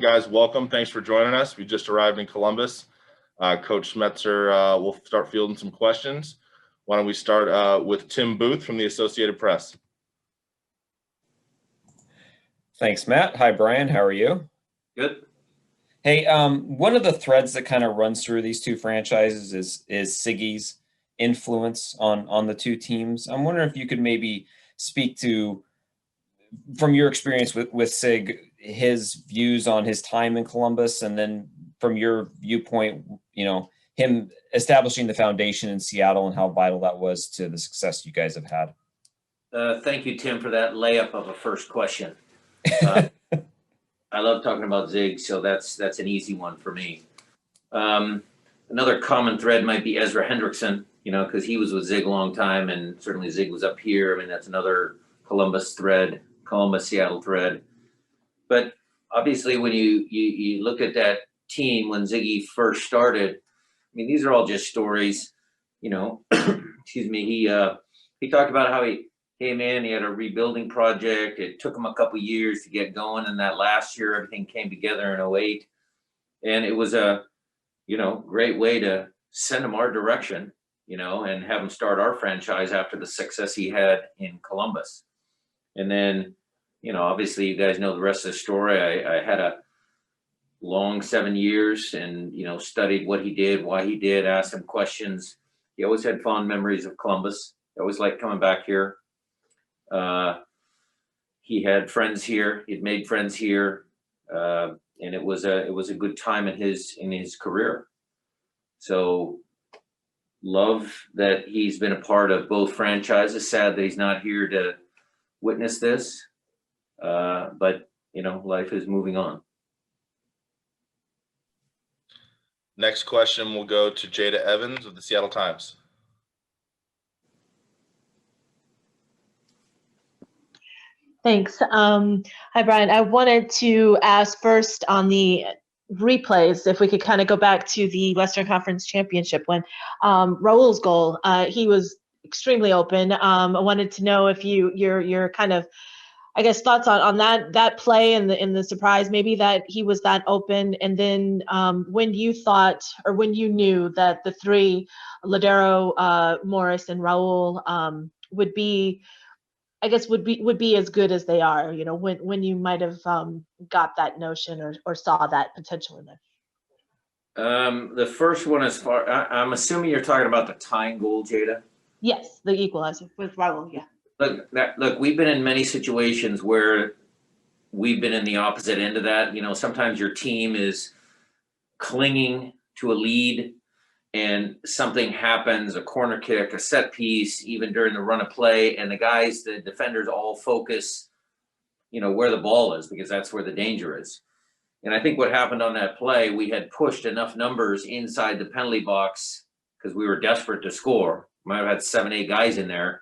Guys, welcome. Thanks for joining us. We just arrived in Columbus. Coach Schmetzer will start fielding some questions. Why don't we start with Tim Booth from the Associated Press? Thanks, Matt. Hi, Brian. How are you? Good. Hey, one of the threads that kind of runs through these two franchises is Siggy's influence on the two teams. I'm wondering if you could maybe speak to, from your experience with Sig, his views on his time in Columbus, and then from your viewpoint, him establishing the foundation in Seattle and how vital that was to the success you guys have had. Thank you, Tim, for that layup of a first question. I love talking about Zig, so that's an easy one for me. Another common thread might be Ezra Hendrickson, because he was with Zig a long time, and certainly Zig was up here. I mean, that's another Columbus Seattle thread. But obviously, when you look at that team when Ziggy first started, I mean, these are all just stories. Excuse me. He talked about how he came in, he had a rebuilding project. It took him a couple years to get going, and that last year everything came together in 2008, and it was a great way to send him our direction, and have him start our franchise after the success he had in Columbus. And then obviously you guys know the rest of the story. I had a long 7 years and studied what he did, why he did, asked him questions. He always had fond memories of Columbus. He always liked coming back here. He had friends here. He'd made friends here, and it was a good time in his career. So love that he's been a part of both franchises. Sad that he's not here to witness this, but life is moving on. Next question will go to Jada Evans of the Seattle Times. Thanks. Hi, Brian. I wanted to ask first on the replays, if we could kind of go back to the Western Conference Championship when Raul's goal, he was extremely open. I wanted to know if your kind of, I guess, thoughts on that play and the surprise maybe that he was that open, and then when you thought or when you knew that the three, Ladero, Morris, and Raul, would be as good as they are, when you might have got that notion or saw that potential in them. The first one, I'm assuming you're talking about the tying goal, Jada? Yes, the equalizer with Raul, yeah. Look, we've been in many situations where we've been in the opposite end of that. Sometimes your team is clinging to a lead and something happens, a corner kick, a set piece, even during the run of play, and the defenders all focus, where the ball is, because that's where the danger is. And I think what happened on that play, we had pushed enough numbers inside the penalty box because we were desperate to score. Might have had 7, 8 guys in there.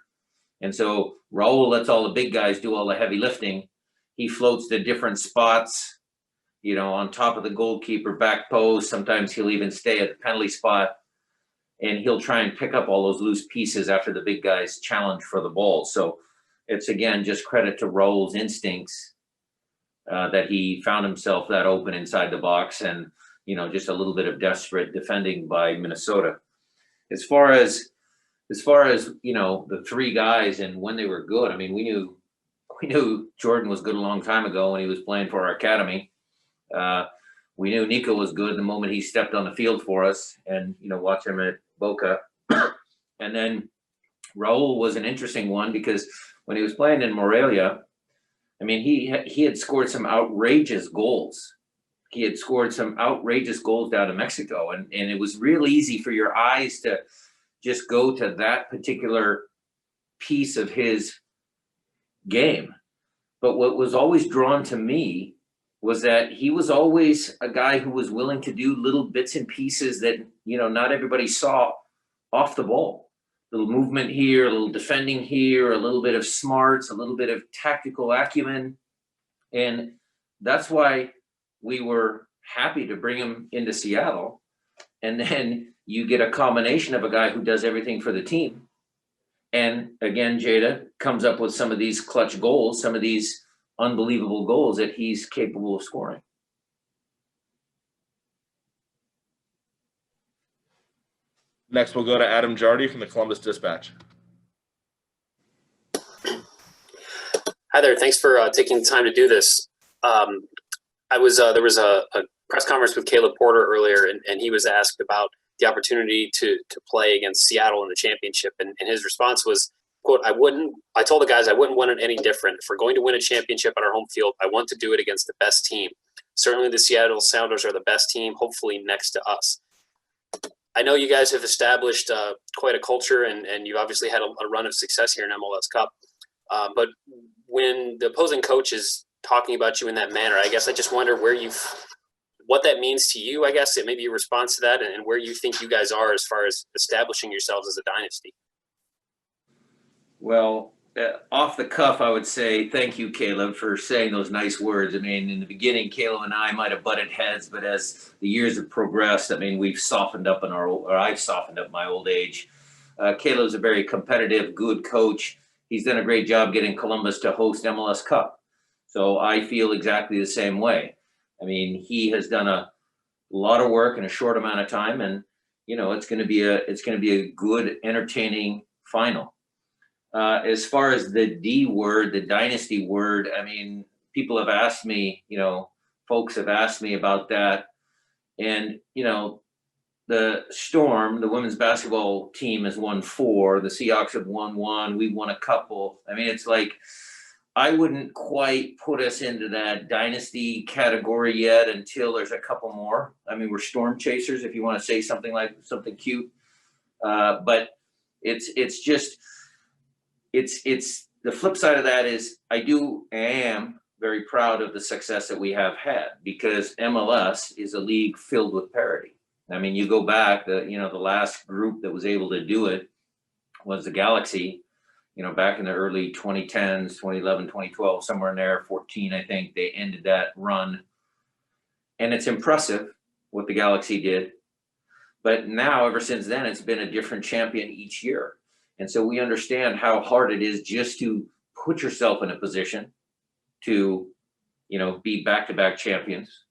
And so Raul lets all the big guys do all the heavy lifting. He floats to different spots, on top of the goalkeeper, back post. Sometimes he'll even stay at the penalty spot, and he'll try and pick up all those loose pieces after the big guys challenge for the ball. So it's, again, just credit to Raul's instincts that he found himself that open inside the box, and, just a little bit of desperate defending by Minnesota. As far as the three guys and when they were good, I mean, we knew Jordan was good a long time ago when he was playing for our academy. We knew Nico was good the moment he stepped on the field for us, and watch him at Boca. And then Raul was an interesting one because when he was playing in Morelia, I mean, he had scored some outrageous goals. He had scored some outrageous goals down in Mexico, and it was real easy for your eyes to just go to that particular piece of his game. But what was always drawn to me was that he was always a guy who was willing to do little bits and pieces that, not everybody saw off the ball. A little movement here, a little defending here, a little bit of smarts, a little bit of tactical acumen. And that's why we were happy to bring him into Seattle. And then you get a combination of a guy who does everything for the team. And again, Jada comes up with some of these clutch goals, some of these unbelievable goals that he's capable of scoring. Next, we'll go to Adam Jardy from the Columbus Dispatch. Hi there. Thanks for taking the time to do this. There was a press conference with Caleb Porter earlier, and he was asked about the opportunity to play against Seattle in the championship, and his response was, quote, I told the guys I wouldn't want it any different. If we're going to win a championship on our home field, I want to do it against the best team. Certainly the Seattle Sounders are the best team, hopefully next to us. I know you guys have established quite a culture, and you obviously had a run of success here in MLS Cup. But when the opposing coach is talking about you in that manner, I guess I just wonder what that means to you, I guess, and maybe your response to that, and where you think you guys are as far as establishing yourselves as a dynasty. Well, off the cuff, I would say thank you, Caleb, for saying those nice words. I mean, in the beginning, Caleb and I might have butted heads, but as the years have progressed, I mean, we've softened up I've softened up my old age. Caleb's a very competitive, good coach. He's done a great job getting Columbus to host MLS Cup. So I feel exactly the same way. I mean, he has done a lot of work in a short amount of time, and it's going to be a good, entertaining final. As far as the D word, the dynasty word, I mean, people have asked me, folks have asked me about that. And, the Storm, the women's basketball team, has won 4. The Seahawks have won 1. We've won a couple. I mean, it's like, I wouldn't quite put us into that dynasty category yet until there's a couple more. I mean, we're storm chasers, if you want to say something cute. But it's the flip side of that is I am very proud of the success that we have had, because MLS is a league filled with parity. I mean, you go back, the last group that was able to do it was the Galaxy, back in the early 2010s, 2011, 2012, somewhere in there, 14, I think, they ended that run. And it's impressive what the Galaxy did. But now, ever since then, it's been a different champion each year. And so we understand how hard it is just to put yourself in a position to, be back-to-back champions.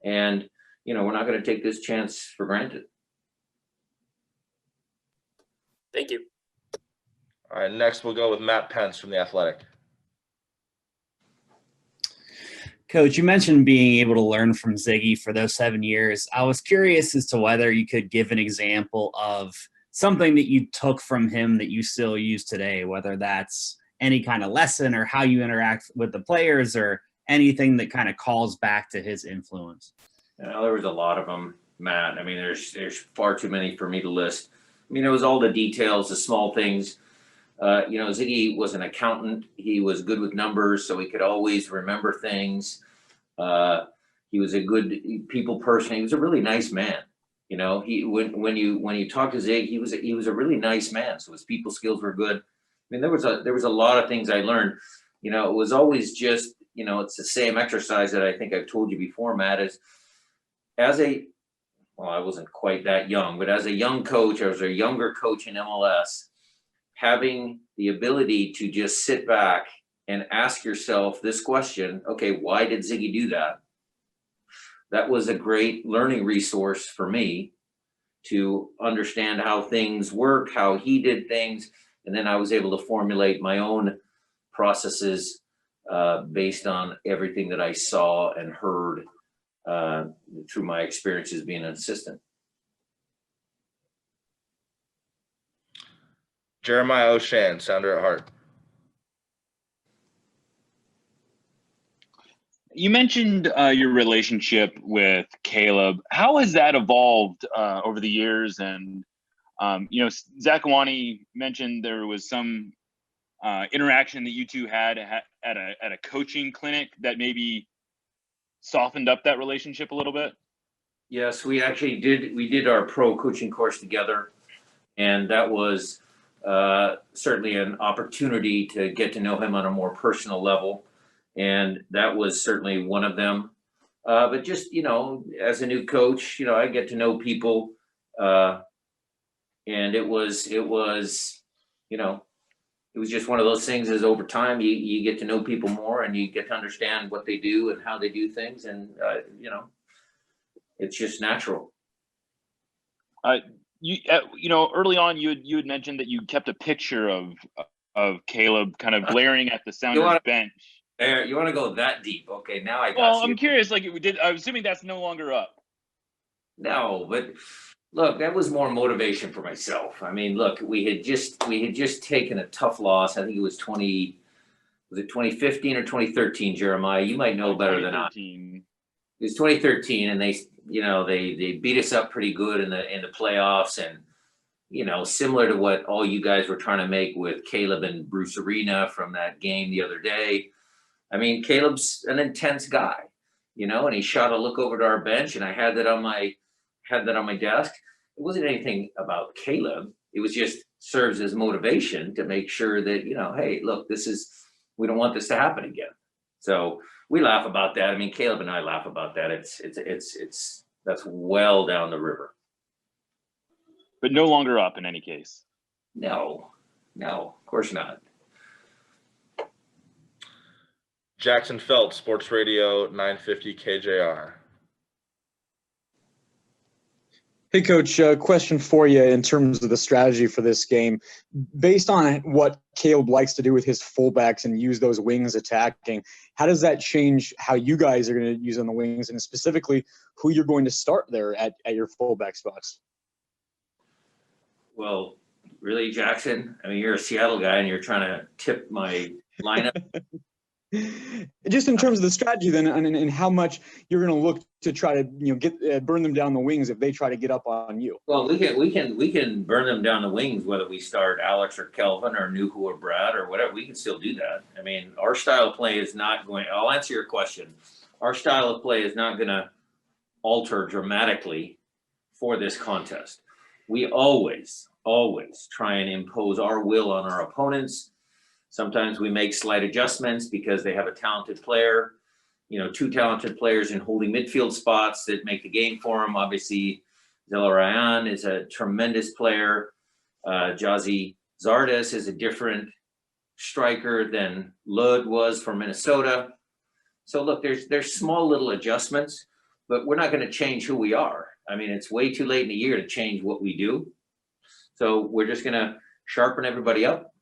And, we're not going to take this chance for granted. Thank you. All right, next we'll go with Matt Pence from The Athletic. Coach, you mentioned being able to learn from Ziggy for those 7 years. I was curious as to whether you could give an example of something that you took from him that you still use today, whether that's any kind of lesson or how you interact with the players or anything that kind of calls back to his influence. There was a lot of them, Matt. I mean, there's far too many for me to list. I mean, it was all the details, the small things. Ziggy was an accountant. He was good with numbers, so he could always remember things. He was a good people person. He was a really nice man. When you talk to Zig, he was a really nice man. So his people skills were good. I mean, there was a lot of things I learned. It was always just, it's the same exercise that I think I've told you before, Matt, is I wasn't quite that young, but as a young coach, I was a younger coach in MLS, having the ability to just sit back and ask yourself this question, okay, why did Ziggy do that? That was a great learning resource for me to understand how things work, how he did things. And then I was able to formulate my own processes based on everything that I saw and heard through my experiences being an assistant. Jeremiah O'Shan, Sounder at Heart. You mentioned your relationship with Caleb. How has that evolved over the years? And Zach Awani mentioned there was some interaction that you two had at a coaching clinic that maybe softened up that relationship a little bit. Yes, we actually did. We did our pro coaching course together, and that was certainly an opportunity to get to know him on a more personal level. And that was certainly one of them. But just, as a new coach, I get to know people. And it was just one of those things as over time, you get to know people more and you get to understand what they do and how they do things. And, it's just natural. early on you had mentioned that you kept a picture of Caleb kind of glaring at the Sounders bench. There, you want to go that deep? Okay, now I got Well, you. I'm curious. Like, I'm assuming that's no longer up. No, but look, that was more motivation for myself. I mean, look, we had just taken a tough loss. I think it was 2015 or 2013, Jeremiah? You might know better than I. It was 2013, and they beat us up pretty good in the playoffs, and similar to what all you guys were trying to make with Caleb and Bruce Arena from that game the other day. I mean, Caleb's an intense guy, and he shot a look over to our bench, and I had that on my desk. It wasn't anything about Caleb. It was just serves as motivation to make sure that, hey, look, we don't want this to happen again. So we laugh about that. I mean, Caleb and I laugh about that. That's well down the river. But no longer up in any case. No, of course not. Jackson Felt, Sports Radio 950 KJR. Hey, Coach, question for you in terms of the strategy for this game. Based on what Caleb likes to do with his fullbacks and use those wings attacking, how does that change how you guys are going to use on the wings, and specifically who you're going to start there at your fullback spots? Well, really, Jackson? I mean, you're a Seattle guy and you're trying to tip my lineup. Just in terms of the strategy then, and how much you're going to look to try to get burn them down the wings if they try to get up on you. Well, we can burn them down the wings whether we start Alex or Kelvin or Nuhu or Brad or whatever. We can still do that. I mean, our style of play is not going. I'll answer your question. Our style of play is not going to alter dramatically for this contest. We always try and impose our will on our opponents. Sometimes we make slight adjustments because they have a talented player, two talented players in holding midfield spots that make the game for them. Obviously, Zelarayan is a tremendous player. Jazi Zardes is a different striker than Lud was for Minnesota. So look, there's small little adjustments, but we're not going to change who we are. I mean, it's way too late in the year to change what we do. So we're just going to sharpen everybody up.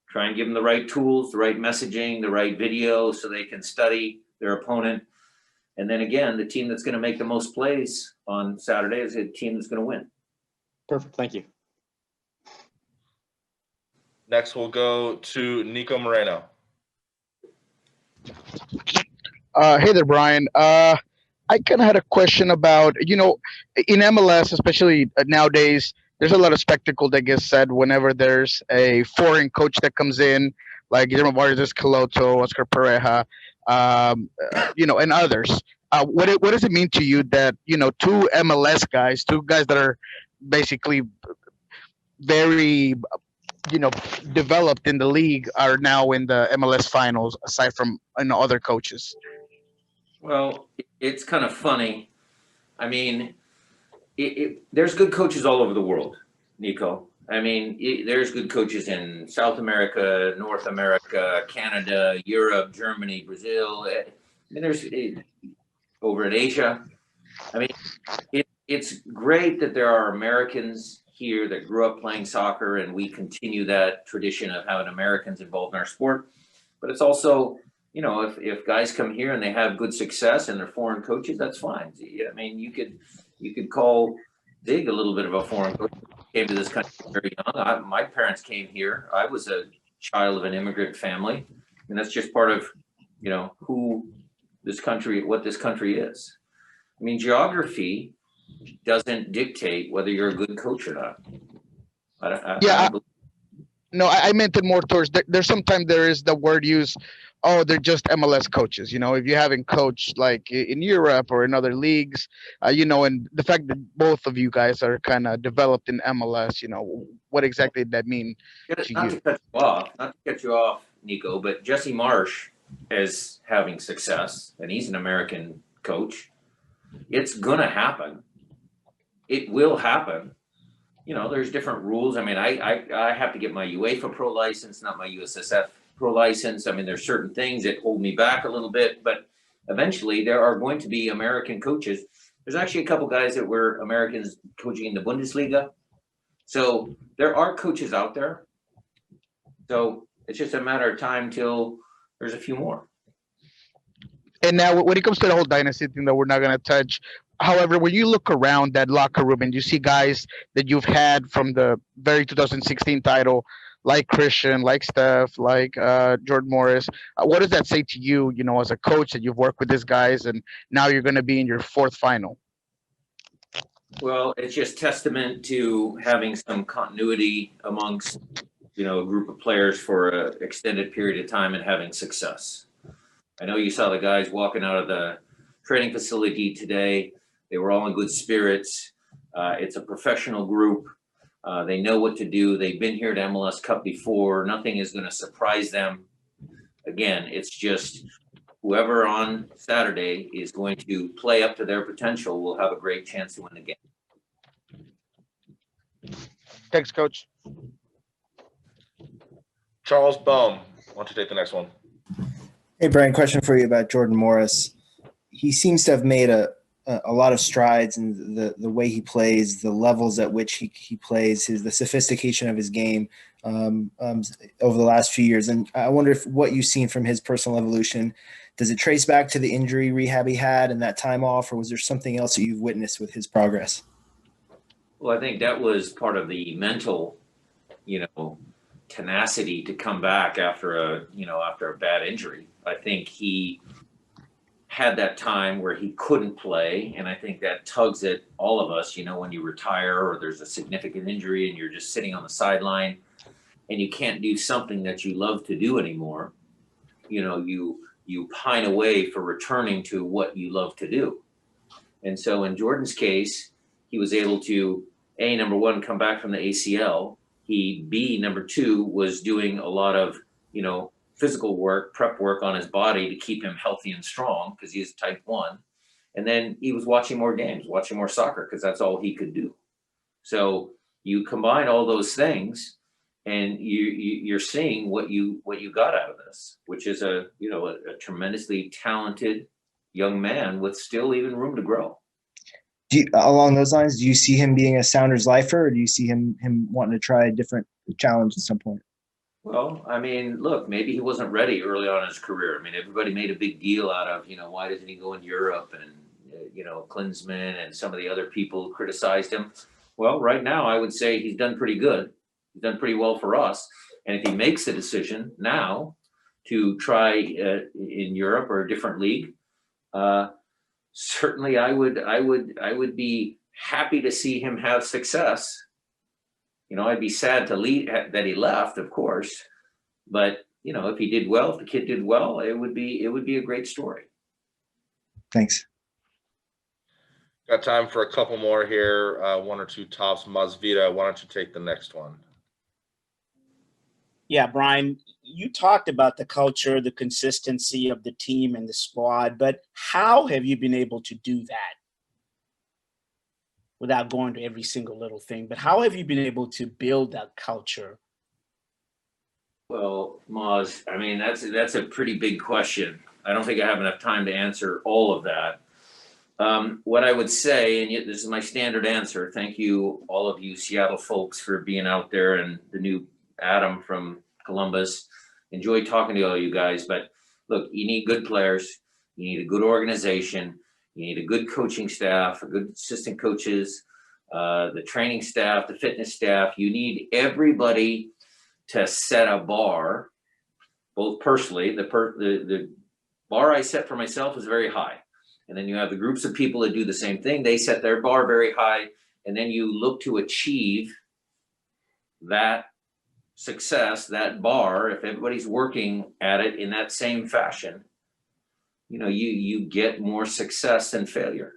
Try and give them the right tools, the right messaging, the right video so they can study their opponent. And then again, the team that's going to make the most plays on Saturday is a team that's going to win. Perfect. Thank you. Next, we'll go to Nico Moreno. Hey there, Brian. I kind of had a question about, in MLS, especially nowadays, there's a lot of spectacle that gets said whenever there's a foreign coach that comes in, like Guillermo Vargas, Caloto, Oscar Pareja, and others. What does it mean to you that, two MLS guys, two guys that are basically very, developed in the league are now in the MLS finals, aside from other coaches? Well, it's kind of funny. I mean, there's good coaches all over the world, Nico. I mean, there's good coaches in South America, North America, Canada, Europe, Germany, Brazil. I mean, there's over in Asia. I mean, it's great that there are Americans here that grew up playing soccer, and we continue that tradition of having Americans involved in our sport. But it's also, if guys come here and they have good success and they're foreign coaches, that's fine. I mean, you could call Dig a little bit of a foreign coach. Came to this country very young. My parents came here. I was a child of an immigrant family, and that's just part of, what this country is. I mean, geography doesn't dictate whether you're a good coach or not. I meant it more towards there's sometimes there is the word used, oh, they're just MLS coaches. If you haven't coached like in Europe or in other leagues, and the fact that both of you guys are kind of developed in MLS, what exactly did that mean to you? Not to cut you off, Nico, but Jesse Marsh is having success, and he's an American coach. It's going to happen. It will happen. There's different rules. I mean, I have to get my UEFA Pro license, not my USSF Pro license. I mean, there's certain things that hold me back a little bit, but eventually there are going to be American coaches. There's actually a couple guys that were Americans coaching in the Bundesliga So there are coaches out there. So it's just a matter of time till there's a few more. And now, when it comes to the whole dynasty thing that we're not going to touch, however, when you look around that locker room and you see guys that you've had from the very 2016 title, like Christian, like Steph, like Jordan Morris, what does that say to you, you know, as a coach that you've worked with these guys and now you're going to be in your fourth final? Well, it's just testament to having some continuity amongst, you know, a group of players for an extended period of time and having success. I know you saw the guys walking out of the training facility today. They were all in good spirits. It's a professional group. They know what to do. They've been here to MLS Cup before. Nothing is going to surprise them. Again, it's just whoever on Saturday is going to play up to their potential will have a great chance to win the game. Thanks, Coach. Charles Bohm, why don't you take the next one? Hey, Brian, question for you about Jordan Morris. He seems to have made a lot of strides in the way he plays, the levels at which he plays, the sophistication of his game over the last few years. And I wonder if what you've seen from his personal evolution, does it trace back to the injury rehab he had and that time off, or was there something else that you've witnessed with his progress? Well, I think that was part of the mental, you know, tenacity to come back after a bad injury. I think he had that time where he couldn't play, and I think that tugs at all of us, you know, when you retire or there's a significant injury and you're just sitting on the sideline and you can't do something that you love to do anymore. You know, you pine away for returning to what you love to do. And so in Jordan's case, he was able to, number one, come back from the ACL. Number two, was doing a lot of, you know, physical work, prep work on his body to keep him healthy and strong because he is type 1. And then he was watching more games, watching more soccer because that's all he could do. So you combine all those things and you're seeing what you got out of this, which is a tremendously talented young man with still even room to grow. Along those lines, do you see him being a Sounders lifer, or do you see him wanting to try a different challenge at some point? Well, I mean, look, maybe he wasn't ready early on in his career. I mean, everybody made a big deal out of, you know, why doesn't he go in Europe? And, you know, Klinsmann and some of the other people criticized him. Well, right now, I would say he's done pretty good. He's done pretty well for us. And if he makes the decision now to try in Europe or a different league, certainly I would be happy to see him have success. You know, I'd be sad that he left, of course, but you know, if he did well, if the kid did well, it would be a great story. Thanks. Got time for a couple more here, one or two tops. Masvita, why don't you take the next one? Yeah, Brian, you talked about the culture, the consistency of the team and the squad, but how have you been able to do that? Without going to every single little thing, but how have you been able to build that culture? Well, Maz, I mean, that's a pretty big question. I don't think I have enough time to answer all of that. What I would say, and this is my standard answer, thank you, all of you Seattle folks, for being out there, and the new Adam from Columbus. Enjoy talking to all you guys, but look, you need good players, you need a good organization, you need a good coaching staff, a good assistant coaches, the training staff, the fitness staff. You need everybody to set a bar, both personally. The bar I set for myself is very high. And then you have the groups of people that do the same thing. They set their bar very high. And then you look to achieve that success, that bar, if everybody's working at it in that same fashion. You know, you get more success than failure.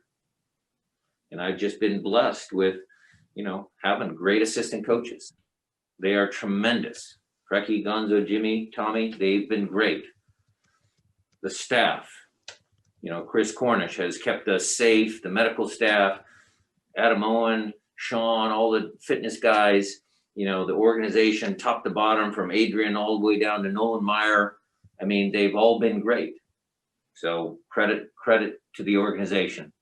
And I've just been blessed with, you know, having great assistant coaches. They are tremendous. Preki, Gonzo, Jimmy, Tommy, they've been great. The staff, you know, Chris Cornish has kept us safe, the medical staff, Adam Owen, Sean, all the fitness guys, you know, the organization top to bottom from Adrian all the way down to Nolan Meyer. I mean, they've all been great. So credit to the organization.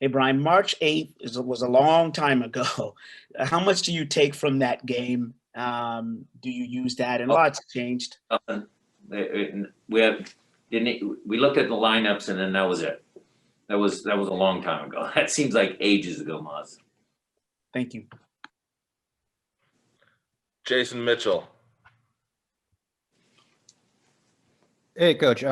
Hey, Brian, March 8th was a long time ago. How much do you take from that game? Do you use that? And lots changed. We looked at the lineups and then that was it. That was a long time ago. That seems like ages ago, Maz. Thank you. Jason Mitchell. Hey, Coach.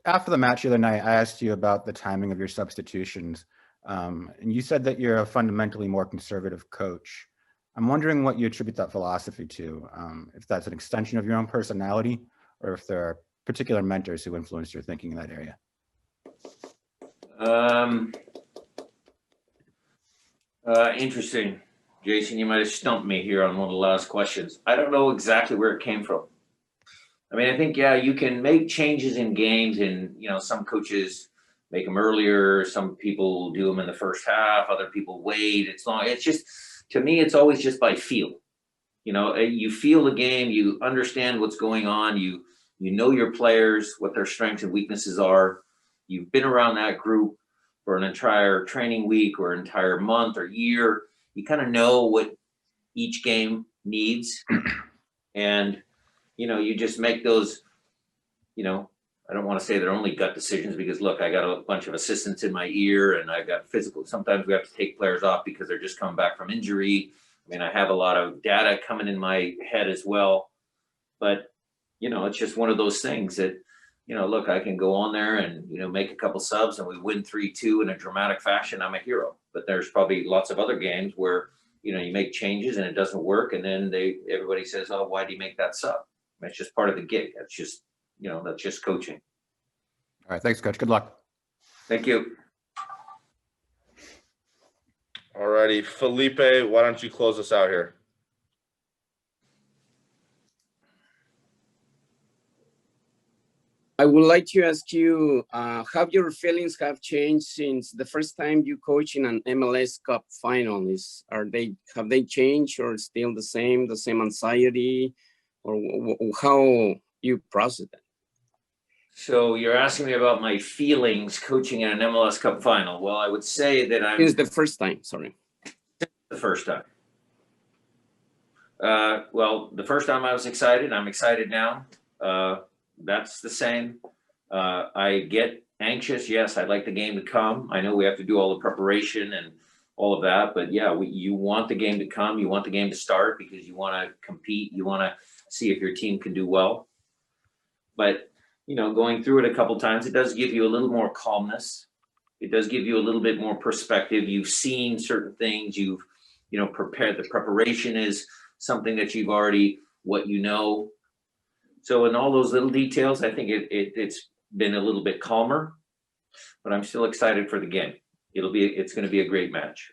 After the match the other night, I asked you about the timing of your substitutions, and you said that you're a fundamentally more conservative coach. I'm wondering what you attribute that philosophy to, if that's an extension of your own personality, or if there are particular mentors who influenced your thinking in that area. Interesting. Jason, you might have stumped me here on one of the last questions. I don't know exactly where it came from. I mean, I think, yeah, you can make changes in games and, some coaches make them earlier. Some people do them in the first half. Other people wait. It's just, to me, it's always just by feel. You feel the game, you understand what's going on. You know your players, what their strengths and weaknesses are. You've been around that group for an entire training week or entire month or year. You kind of know what each game needs. And, you just make those, I don't want to say they're only gut decisions because look, I got a bunch of assistants in my ear and I've got physical. Sometimes we have to take players off because they're just coming back from injury. I mean, I have a lot of data coming in my head as well, but it's just one of those things that, look, I can go on there and, make a couple subs and we win 3-2 in a dramatic fashion. I'm a hero, but there's probably lots of other games where, you make changes and it doesn't work. And then everybody says, oh, why do you make that sub? It's just part of the gig. That's just, that's just coaching. All right. Thanks, Coach. Good luck. Thank you. All righty. Felipe, why don't you close us out here? I would like to ask you, how your feelings have changed since the first time you coach in an MLS Cup Final? Have they changed or still the same anxiety, or how you process that? So you're asking me about my feelings coaching in an MLS Cup Final. Well, I would say that It's the first time, sorry. The first time. Well, the first time I was excited. I'm excited now. That's the same. I get anxious. Yes, I'd like the game to come. I know we have to do all the preparation and all of that, but yeah, you want the game to come. You want the game to start because you want to compete. You want to see if your team can do well. But, going through it a couple times, it does give you a little more calmness. It does give you a little bit more perspective. You've seen certain things. You've, prepared. The preparation is something that you've already, what you know. So in all those little details, I think it's been a little bit calmer, but I'm still excited for the game. It's going to be a great match.